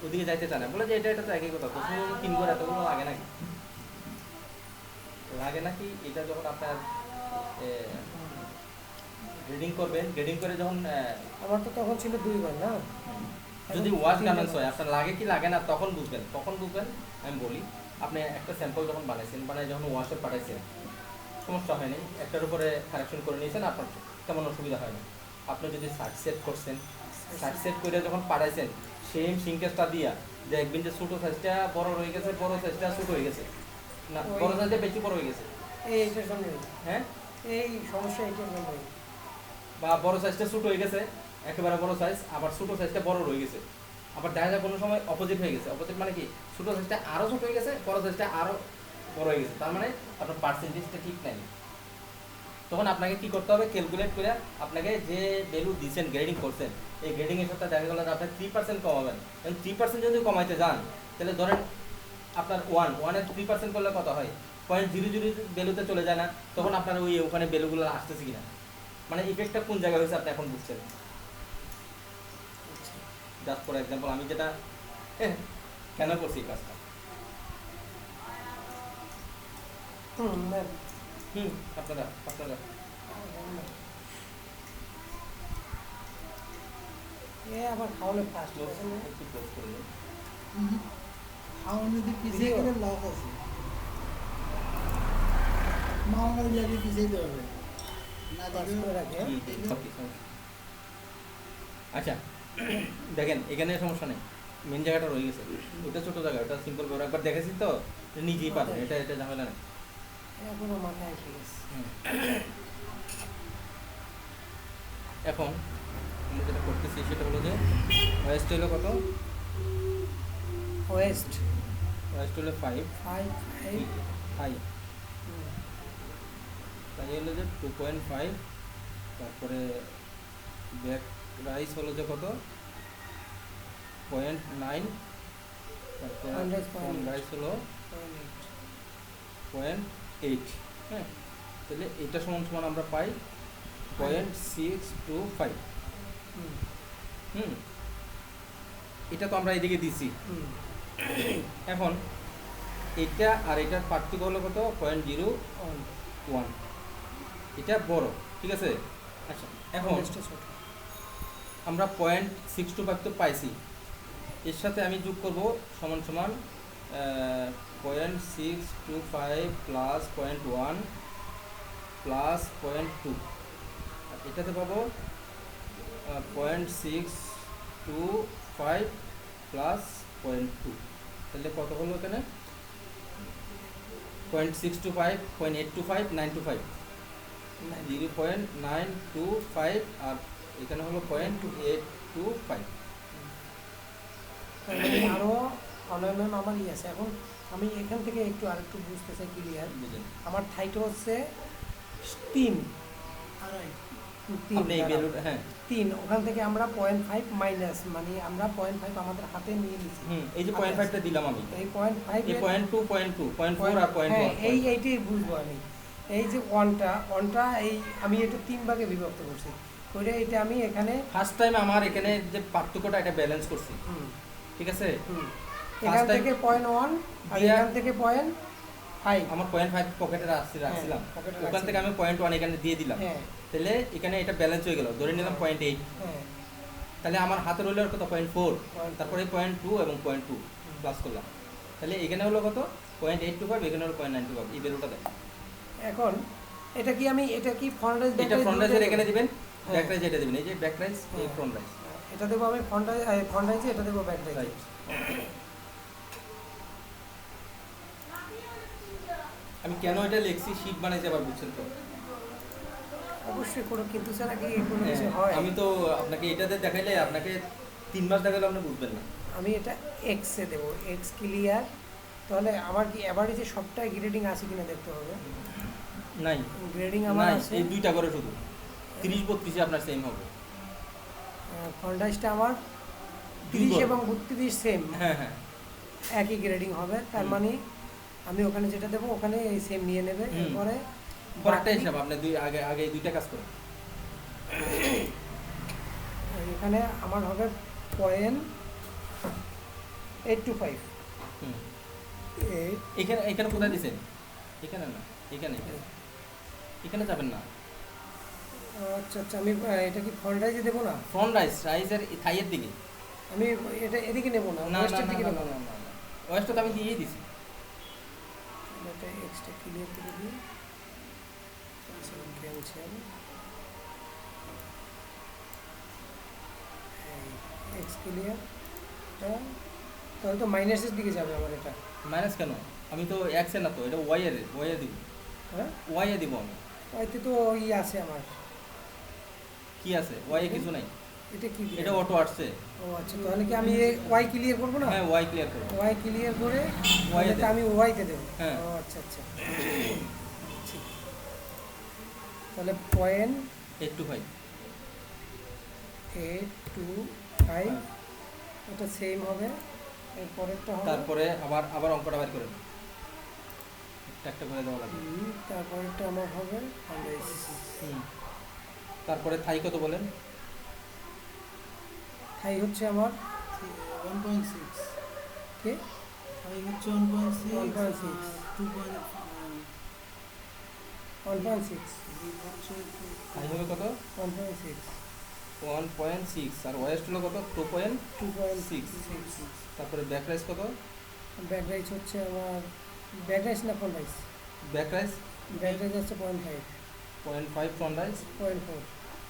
ওদিকে যাইতে চায় না, বলে যে এটা তো একই কথা, তো শুধু 3 করে এতগুলো লাগে নাকি, লাগে নাকি? এটা যখন আপনার গ্রেডিং করবেন, গ্রেডিং করে যখন আমার তো তখন ছিল 2 ঘর না, যদি এখন ওয়াশ 3 গার্মেন্টস ঘর। হয় আপনার লাগে কি লাগে না তখন বুঝবেন, কখন বুঝবেন আমি বলি। আপনি একটা স্যাম্পল যখন বানাইছেন, বানায় যখন ওয়াশে পাঠাইছেন সমস্যা হয়নি, একটার উপরে কারেকশন করে নিয়েছেন, আপনার তেমন অসুবিধা হয় না। আপনি যদি সার্চ সেট করছেন, সার্চ সেট করে যখন পাঠাইছেন সেম সিঙ্কেসটা দিয়া দেখবেন যে ছোটো সাইজটা বড় রয়ে গেছে, বড় সাইজটা ছোটো হয়ে গেছে, না বড় সাইজটা বেশি বড় হয়ে গেছে। এইটার জন্য, হ্যাঁ, এই সমস্যা এইটার জন্যই। বা বড় সাইজটা ছোট হয়ে গেছে, একেবারে বড় সাইজ, আবার ছোট সাইজটা বড় রয়ে গেছে, আবার দেখা যায় কোনো সময় অপোজিট হয়ে গেছে। অপোজিট মানে কি, ছোট সাইজটা আরও ছোট হয়ে গেছে, বড় সাইজটা আরও বড় হয়ে গেছে, তার মানে আপনার পার্সেন্টেজটা ঠিক নাই। তখন আপনাকে কি করতে হবে, ক্যালকুলেট করে আপনাকে যে ভ্যালু দিচ্ছেন, গ্রেডিং করছেন, এই গ্রেডিংয়ের সাথে দেখা গেল আপনি 3% কমাবেন। এবং 3% যদি কমাইতে যান, তাহলে ধরেন আপনার ওয়ানের 3% করলে কত হয়, 0.00 ভ্যালুতে চলে যায় না, তখন আপনার ওখানে ভ্যালুগুলো আসতেছে কিনা, মানে ইফেক্টটা কোন জায়গায় হয়েছে আপনি এখন বুঝছেন। জাস্ট ফর এক্সাম্পল আমি যেটা কেন করছি এই কাজটা। ম্যাম, আপনারা আপনারা এ আবার খাওয়ালে ফাস্ট একটু ক্লোজ করে দিন। খাওয়ানোতে পিছিয়ে গেলে লস আছে, মামাবাড়ি লাগে পিছিয়ে হবে না করে রাখে। আচ্ছা দেখেন এখানে সমস্যা নেই, মেন জায়গাটা রয়ে গেছে, ওটা ছোট জায়গা, ওটা সিম্পল করে একবার দেখেছি তো নিজেই পারবে, এটা এটা ঝামেলা নেই। এখনো মাথায় এসে গেছে। এখন আমরা যেটা করতেছি সেটা হলো যে ওয়েস্ট হলো কত, ওয়েস্ট ওয়েস্ট হলো 5, 5 হাই তাই হলো যে 2.5, তারপরে ব্যাক রাইস হলো যে কত 0.9, তারপরে রাইস হলো 0.8। হ্যাঁ, তাহলে এটা সমান সমান আমরা পাই 0.625। এটা তো আমরা এদিকে দিছি। এখন এটা আর এটার পার্থক্য হলো কত 0.01, এটা বড়, ঠিক আছে। আচ্ছা এখন আমরা 0.625 তো পাইছি, এর সাথে আমি যোগ করব সমান সমান 0.625 প্লাস 0.1 প্লাস 0.2, আর এটাতে পাবো 0.625 প্লাস 0.2, তাহলে কত হলো এখানে 0.625, 0.825, 925, 0.925, আর এখানে হলো 0.825। আরও অনলাইন আমার ইয়ে আছে। এখন আমি এখান থেকে একটু আরেকটু বুঝতে চাই ক্লিয়ার। আমার থাইটা হচ্ছে 3, হ্যাঁ 3, ওখান থেকে আমরা 0.5 মাইনাস, মানে আমরা 0.5 আমাদের হাতে নিয়ে নিচ্ছি। এই যে 0.5টা দিলাম আমি, এই 0.5 এই 0.2, 0.4 আর 0.1, এইটাই বুঝবো আমি। এই যে ওয়ানটা এই আমি এটা 3 ভাগে বিভক্ত করছি, ওইটা এটা আমি এখানে ফার্স্ট টাইম আমার এখানে যে পার্থক্যটা এটা ব্যালেন্স করছি, ঠিক আছে। এখান থেকে 0.1 আর এখান থেকে 0.5, আমার 0.5 পকেটে রাখছিলাম, ওখান থেকে আমি 0.1 এখানে দিয়ে দিলাম, তাহলে এখানে এটা ব্যালেন্স হয়ে গেল, ধরে নিলাম 0.8, তাহলে আমার হাতে রইল কত 0.4, তারপরে 0.2 এবং 0.2 প্লাস করলাম, তাহলে এখানে হলো কত 0.825, এখানে হলো 0.925, এই ভ্যালুটা দেয়। এখন এটা কি ফ্রন্ট রাইজ, এটা ফ্রন্ট রাইজের এখানে দিবেন, ব্যাক রাইজ এটা দিবেন, এই যে ব্যাক রাইজ, এই ফ্রন্ট রাইজ, এটা দেবো আমি ফ্রন্ট রাইজ, এটা দেবো ব্যাক রাইজ। আমি কেন এটা লিখছি শীট বানাইছি আবার বুঝছেন তো, অবশ্যই কোনো কিন্তু ছাড়া কি কোনো কিছু হয়? আমি তো আপনাকে এটাতে দেখাইলে আপনাকে 3 মাস দেখাইলে আপনি বুঝবেন না। আমি এটা এক্সে দেবো, এক্স ক্লিয়ার। তাহলে আমার কি এভারেজে সবটাই গ্রেডিং আছে কিনা দেখতে হবে। নাই গ্রেডিং আমার আছে এই দুইটা করে শুধু 30 32 আপনার সেম হবে। ফ্রন্ট রাইজটা আমার 30 এবং 32 সেম, হ্যাঁ হ্যাঁ একই গ্রেডিং হবে। তার মানে আমি ওখানে যেটা দেবো ওখানে এই সেম নিয়ে নেবে। এরপরে পরেরটা হিসাব আপনি আগে এই দুইটা কাজ করেন। এখানে আমার হবে 825 হুম 8 এখানে এখানে কোথায় দিছেন? এখানে না, এখানে এখানে এখানে যাবেন না। আচ্ছা আচ্ছা, আমি এটা কি ফ্রন্ট রাইজে দেবো না? ফ্রন্ট রাইজের থাইয়ের দিকে। আমি এটা এদিকে নেবো না, না না ওয়েস্টের না দিকে না নেবো না না। না না ওয়েস্টটা তো আমি দিয়েই দিছি। এটা এক্সট্রা ক্লিয়ার করে দিই, ক্যান্সেল, এক্স ক্লিয়ার। তাহলে তো মাইনাসের দিকে যাবে আমার এটা। মাইনাস কেন? আমি তো এক্সে না তো, এটা ওয়াইয়ে দিব। হ্যাঁ, ওয়াইয়ে দিব আমি। ওইতে তো আছে আমার। কি আছে? ওয়াইয়ে কিছু নাই। এটা কি এটা অটো আসছে। ও আচ্ছা, তাহলে কি আমি ওয়াই ক্লিয়ার করবো না? হ্যাঁ ওয়াই ক্লিয়ার করো। ওয়াই ক্লিয়ার করে Y তে তাহলে তো আমি ওয়াইতে দেবো। হ্যাঁ। ও আচ্ছা আচ্ছা, ঠিক। তাহলে 0.825 825 এটা সেম হবে। এরপরেরটা হবে, তারপরে আবার অঙ্কটা বের করেন। একটা করে দেওয়া লাগবে। তারপরেরটা আমার হবে 100। হুম তারপরে থাই কত বলেন? থাই হচ্ছে আমার 1.6 কে তাই হচ্ছে 1.6 1.6 1.6 থাই হবে কত? 1.6 1.6 আর ওয়েস্ট হলো কত? 2.6। 2.6। তারপরে ব্যাক রাইস কত? ব্যাক রাইস হচ্ছে আমার, ব্যাক রাইস না front rice? Back rise back rise হচ্ছে 0.5 0.5, ফ্রন্ট রাইস 0.4।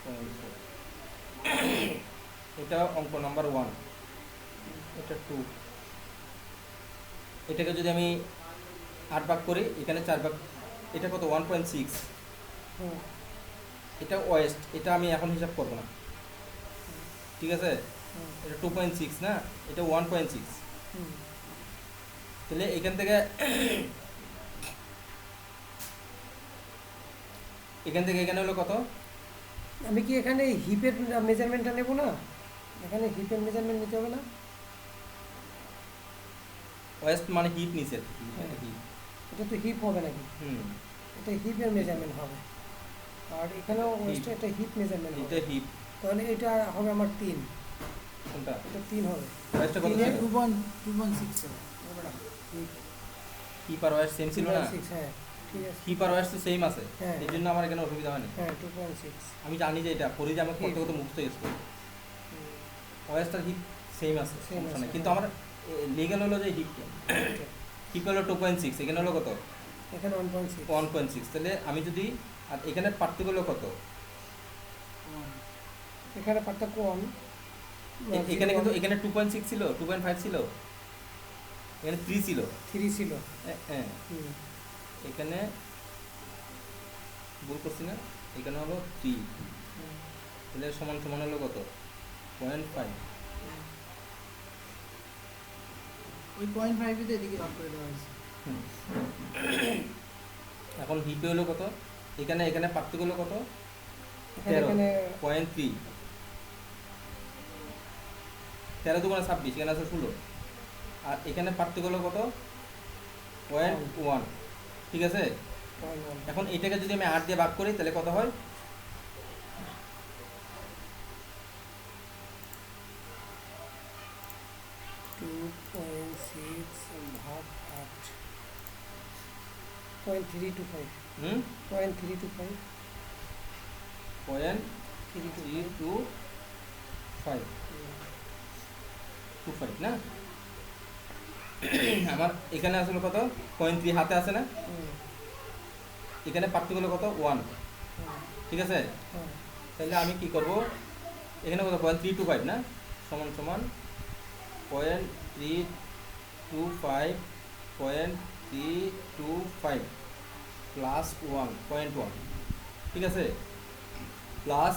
0.4। এটা অঙ্ক নাম্বার 1, এটা 2। এটাকে যদি আমি 8 ভাগ করি, এখানে 4 ভাগ, এটা কত? 1.6। হুম এটা ওয়েস্ট, এটা আমি এখন হিসাব করব না, ঠিক আছে? হুম এটা 2.6 না, এটা 1.6। হুম। তাহলে এখান থেকে এখানে হলো কত? আমি কি এখানে হিপের মেজারমেন্টটা নেব না? এখানে হিপের মেজারমেন্ট নিতে হবে না? ওয়েস্ট মানে হিপ নিচে। হ্যাঁ। হিপ। এটা তো হিপ হবে নাকি? হুম এটা হিপের মেজারমেন্ট হবে, আর এখানেও ওয়েস্টে এটা হিপ মেজারমেন্ট হবে। এটা হিপ। তাহলে এটা হবে আমার 3। কোনটা? এটা 3 হবে। ওয়েস্টটা কত তিনের ছিল? 2.6 হিপ আর ওয়েস্ট সেম ছিল না? 6, হ্যাঁ ঠিক আছে। হিপ আর ওয়েস্ট তো সেম আছে, হ্যাঁ। এই জন্য আমার এখানে অসুবিধা হয়নি। হ্যাঁ 2.6। আমি জানি যে এটা পরে যে আমার করতে করতে মুখস্থ হয়ে গেছে। ওয়েস্ট আর হিপ সেম আছে, Same সমস্যা আছে, নেই। কিন্তু হ্যাঁ। আমার লিগ্যাল হলো যে হিপ হলো 2.6, এখানে হলো কত? এখানে 1.6। 1.6। তাহলে আমি যদি, আর এখানে পার্থক্য হলো কত? এখানে পার্থক্য 1। এখানে কিন্তু এখানে 2.6 ছিল, 2.5 ছিল, এখানে 3 ছিল। 3 ছিল। হ্যাঁ হুম এখানে ভুল করছি না, এখানে হলো 3, হুম, তাহলে সমান সমান হলো কত? 0.5। হুম। ওই 0.5 তে এদিকে ভাগ করে দেওয়া হয়েছে। এখন হিপে হলো কত? এখানে পার্থক্য হলো কত? এখানে 13.3। 13 দুগুণে 26, এখানে আছে 16। আর এখানে পার্থক্য হলো কত? 0.1, ঠিক আছে? 0.1। এখন এটাকে যদি আমি 8 দিয়ে ভাগ করি তাহলে কত হয়? 2.6 ভাগ 8, 0.325। হুম 0.325। 0.325 25 না? আমার এখানে আসলে কত? 0.3 হাতে আছে না? এখানে পার্থক্য হলো কত? 1, ঠিক আছে? তাহলে আমি কি করব? এখানে কত? 0.325 না, সমান সমান 0.325 0.325 প্লাস 1.1, ঠিক আছে? প্লাস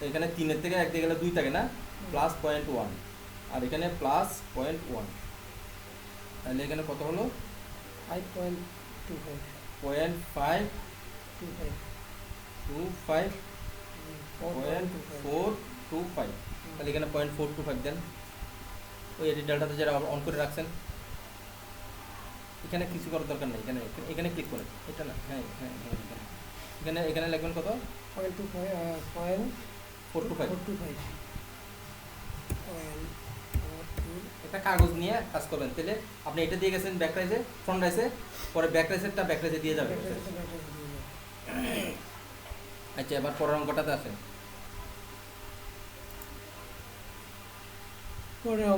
এখানে 3-এর থেকে 1 দিয়ে গেলে 2 থাকে না, প্লাস 0.1, আর এখানে প্লাস 0.1। তাহলে এখানে কত হলো? 5.25। 0.525 0.425। তাহলে এখানে 0.425 দেন। ওই এডিটালটাতে যারা অন করে রাখছেন, এখানে কিছু করার দরকার নেই। এখানে এখানে ক্লিক করেন, এটা না, হ্যাঁ হ্যাঁ হ্যাঁ এখানে এখানে লিখবেন কত? 0.425। 425। 0.425। একটা কাগজ নিয়ে কাজ করবেন, তাহলে আপনি এটা দিয়ে গেছেন ব্যাক রাইসে, ফ্রন্ট রাইসে, পরে ব্যাক রাইসেরটা ব্যাক রাইসে দিয়ে যাবেন। আচ্ছা, এবার পরের অঙ্কটাতে আসেন।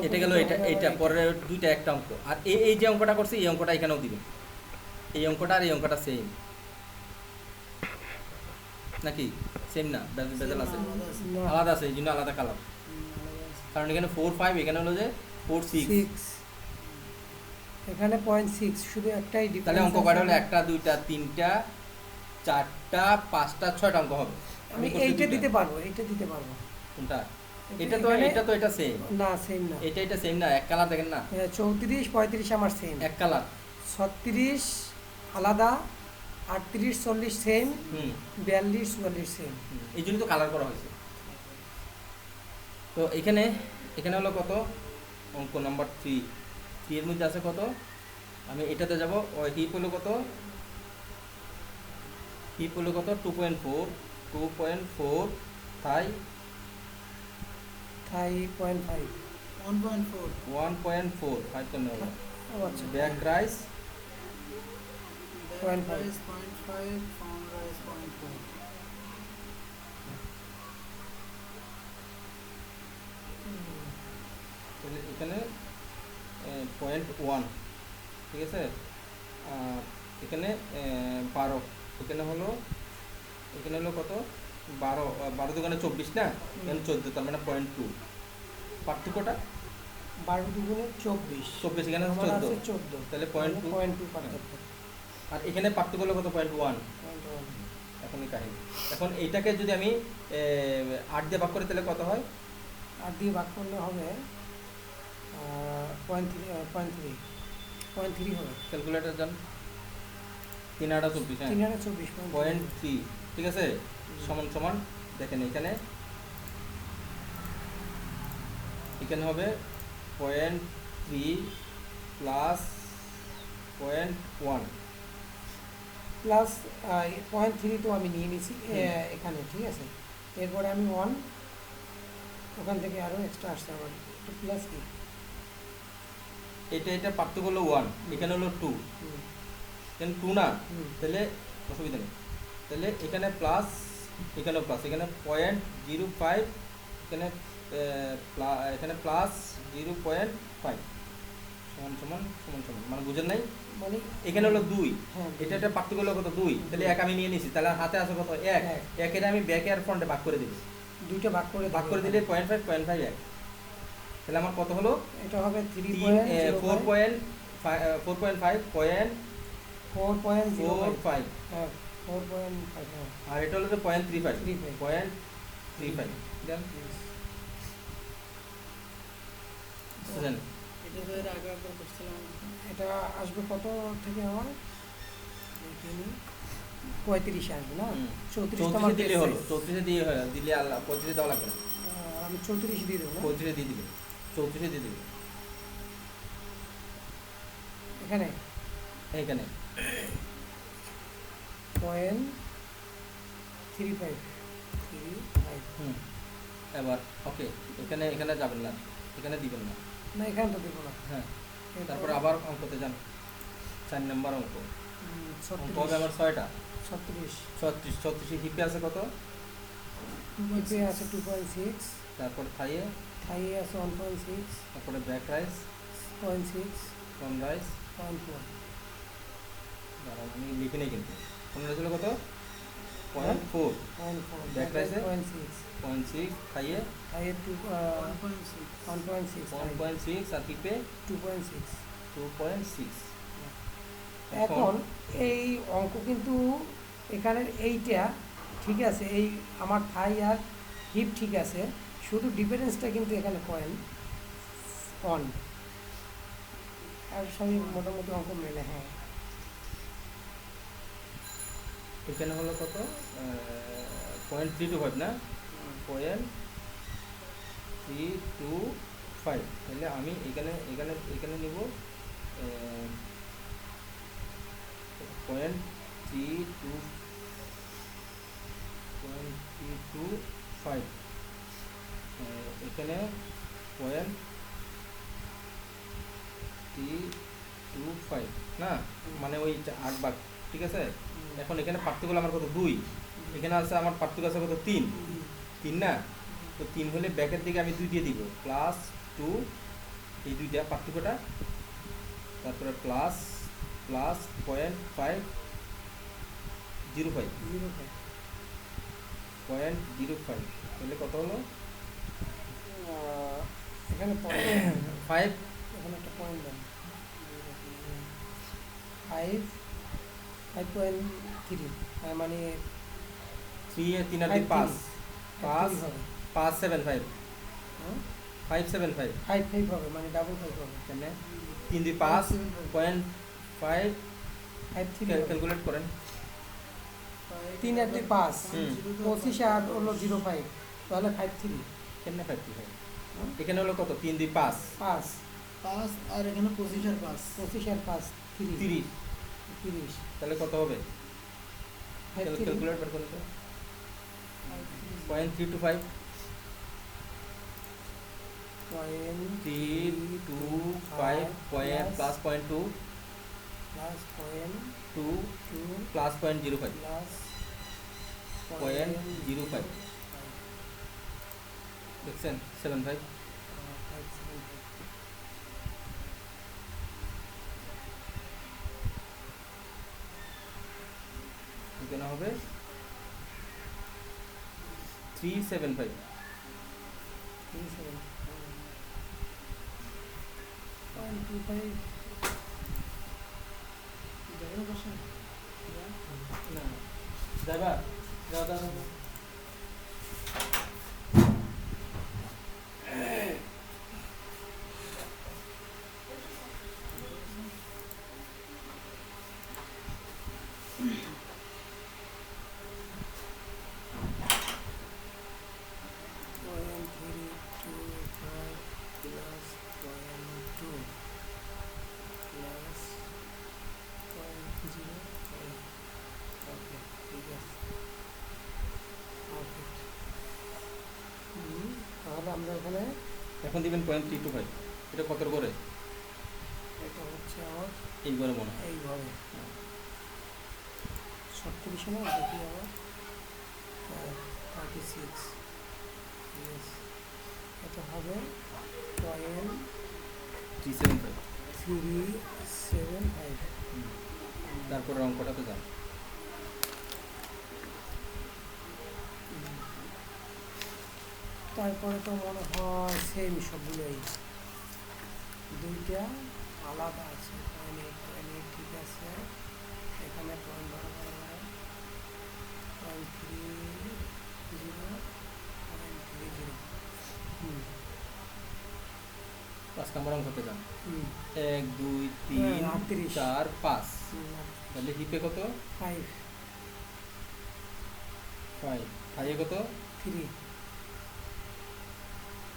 এটা গেল, এটা পরের দুইটা একটা অঙ্ক। আর এই যে অঙ্কটা করছি এই অঙ্কটা এখানেও দিবেন, এই অঙ্কটা আর এই অঙ্কটা সেম নাকি? সেম না, বেজাল আছে, আলাদা আছে, এই জন্য আলাদা কালার। কারণ এখানে 4 5, এখানে হলো যে 4 6। এখানে 0.6, শুধু একটাই ডিফারেন্স। তাহলে অঙ্ক কয়টা হলো? একটা, দুইটা, তিনটা, চারটা, পাঁচটা, ছয়টা অঙ্ক হবে। আমি এইটা দিতে পারবো, এইটা দিতে পারবো। কোনটা? এটা তো এটা সেম না, সেম না, এটা সেম না, এক কালার দেখেন না। 34 35 আমার সেম, এক কালার। 36 আলাদা, 38 40 সেম, 42 44 সেম। এই জন্য তো কালার করা হয়েছে। তো এখানে হলো কত? অঙ্ক নাম্বার 3 এর মধ্যে আছে কত? আমি এটাতে যাব। হিপ হলো কত? হিপ হলো কত? 2.4 তাই 5.5 1.4 1.4 5 কেন হলো? আচ্ছা, back rise back rice 0.5 front rice 0.4 তাহলে এখানে 0.1, ঠিক আছে। এখানে 12, এখানে হলো কত? 12 দোকানে 24 না, এখানে 14, তার মানে 0.2। পার্থক্যটা 12 দুগুণে 24, 24, এখানে আমার আছে 14, 14, তাহলে 0.2। পার্থক্য। আর এখানে পার্থক্য হলো কত? 0.1। এখন এই কাহিনী। এখন এইটাকে যদি আমি 8 দিয়ে ভাগ করি তাহলে কত হয়? 8 দিয়ে ভাগ করলে হবে 0.3 হবে। ক্যালকুলেটর যান। 3 8 24, হ্যাঁ 3 আর 24 0.3, ঠিক আছে। সমান সমান দেখেন এখানে হবে 0.3 প্লাস 0.1 প্লাস 0.3 তো আমি নিয়ে নিয়েছি এখানে, ঠিক আছে। এরপরে আমি 1 ওখান থেকে আরও এক্সট্রা আসতে আমার একটু প্লাস কি, এটা পার্থক্য হলো 1, এখানে হলো 2, এখানে 2 না, তাহলে অসুবিধা নেই। তাহলে এখানে প্লাস, এখানেও প্লাস, এখানে 0.05, এখানে প্লাস 0.5 সমান সমান সমান সমান, মানে বুঝেন নাই? মানে এখানে হলো 2, হ্যাঁ, এটা পার্থক্য হলো কত? 2, তাহলে 1 আমি নিয়ে নিয়েছি, তাহলে হাতে আছে কত? 1। একের আমি ব্যাকে আর ফ্রন্টে ভাগ করে দিব, দুইটা ভাগ করে দিলে 0.5 0.5 1, তাহলে আমার কত হলো? এটা হবে 4.5 4.05, হ্যাঁ 4.5, হ্যাঁ। আর এটা হলো যে 0.35 35 0.35 দেন বুঝলেন? এটা তো এর আগে একবার করছিলাম। এটা আসবে কত থেকে আমার? 35 আসবে না, 34 তো আমার 34 দিলে হলো, 34 দিয়ে দিলে আল্লাহ 35 দেওয়া লাগবে না, আমি 34 দিয়ে দেবো না 35 দিয়ে দিবে, 34 দিয়ে দিবে। এখানে এইখানে 0.35 এবার ওকে, এখানে যাবেন না, এখানে দিবেন না, না, এখানে তো দেবো না। হ্যাঁ। তারপর আবার অঙ্কতে যান, 4 নম্বর অঙ্ক। অঙ্ক হবে আমার 6টা। 36 হিপে আছে কত? হিপে আছে 2.6, তারপর থাইয়ে আছে 1.6, তারপরে ব্যাক রাইস 0.6, ফ্রন্ট রাইস 0.4, দাঁড়ান আমি লিখে নেই, কিন্তু ফ্রন্ট রাইস হলো কত? 0.4, 0.4, ব্যাক রাইসে 0.6, 0.6, থাইয়ে 1.6 1.6, আর হিপে 2.6। 2.6। এখন এই অঙ্ক কিন্তু এখানের এইটা ঠিক আছে, এই আমার থাই আর হিপ ঠিক আছে, শুধু ডিফারেন্সটা কিন্তু এখানে 0.1, আর সবই মোটামুটি অঙ্ক মেলে। হ্যাঁ, এখানে হলো কত? 0.325 না, 0.325, তাহলে আমি এখানে নিব 0.325, এখানে 0.325 325 না, মানে ওই 8 ভাগ, ঠিক আছে। এখন এখানে পার্থক্য আমার কত 2, এখানে আছে আমার পার্থক্য আছে কত 3, 3 না, তো 3 হলে ব্যাকের দিকে আমি 2 দিয়ে দিব, +2 এই দুইটা পার্থক্যটা, তারপরে প্লাস প্লাস 0.505 0.5 0.05 তাহলে কত হলো এখানে পয়েন্ট 5, এখানে একটা পয়েন্ট দেন 5.3 মানে 3 এ 3 আর 2 5, 5 হবে 575, হ্যাঁ 575 5 হবে মানে ডাবল 5 হবে কেমনে 3 2 5 0.5 5 3 ক্যালকুলেট করেন। 3 আর 2 5 হুম। 25 আর হলো 05 তাহলে 53 কেমনে 55 হুম। এখানে হলো কত 3 2 5 5 5 আর এখানে 25 আর 5 25 আর 5 30 30, 30 তাহলে কত হবে 53 ক্যালকুলেট বের করুন তো 0.325 325 point plus 0.2 plus point 2 2 plus 0.05 plus 0.05 দেখছেন 75 এখানে হবে 375 না ড্রাইভার দাও দাও দাও। তাহলে আমরা এখানে এখন দিবেন 0.325, এটা কত করে এটা হচ্ছে আমার এইবারে মনে হয় এইভাবে 37 না দেখি আমার 36 ইয়েস এটা হবে 375 0.375 তারপরে অঙ্কটা তো যান তারপরে তো মনে হয় সেম সবগুলোই দুইটা আলাদা আছে পয়েন্ট ঠিক আছে এখানে পয়েন্ট বরাবর 0.30 হুম 5 নম্বর অঙ্কতে যান হুম 1 2 হ্যাঁ, 3 38 4 5 তাহলে হিপে কত 5 5, হাইয়ে কত 3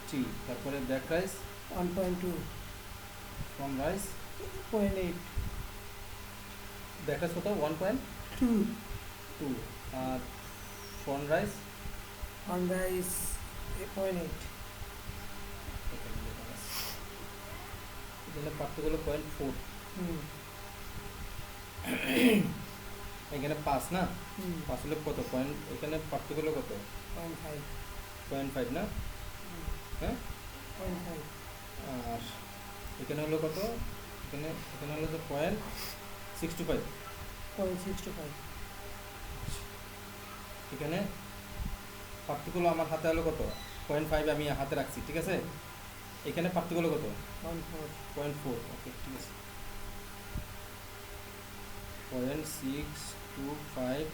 3, তারপরে back rise 1.2 from rice 0.8 back rise কত 1.2 2 আর ফ্রন্ট রাইস on rice 0.8 এখানে পার্থক্য হলো 0.4, হুম এখানে 5 না, হুম 5 হলে কত পয়েন্ট, এখানে পার্থক্য হলো কত 0.5 0.5 না, হ্যাঁ 0.5 আর এখানে হলো কত, এখানে এখানে হলো যে 0.625, 0.65 এখানে পার্থক্য হলো আমার হাতে হলো কত 0.5 আমি হাতে রাখছি, ঠিক আছে। এখানে পার্থক্য হলো কত 0.4 0.4, ওকে ঠিক আছে 0.625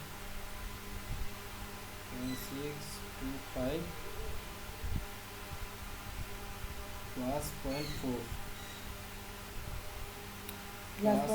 0.625 প্লাস 0.4 plus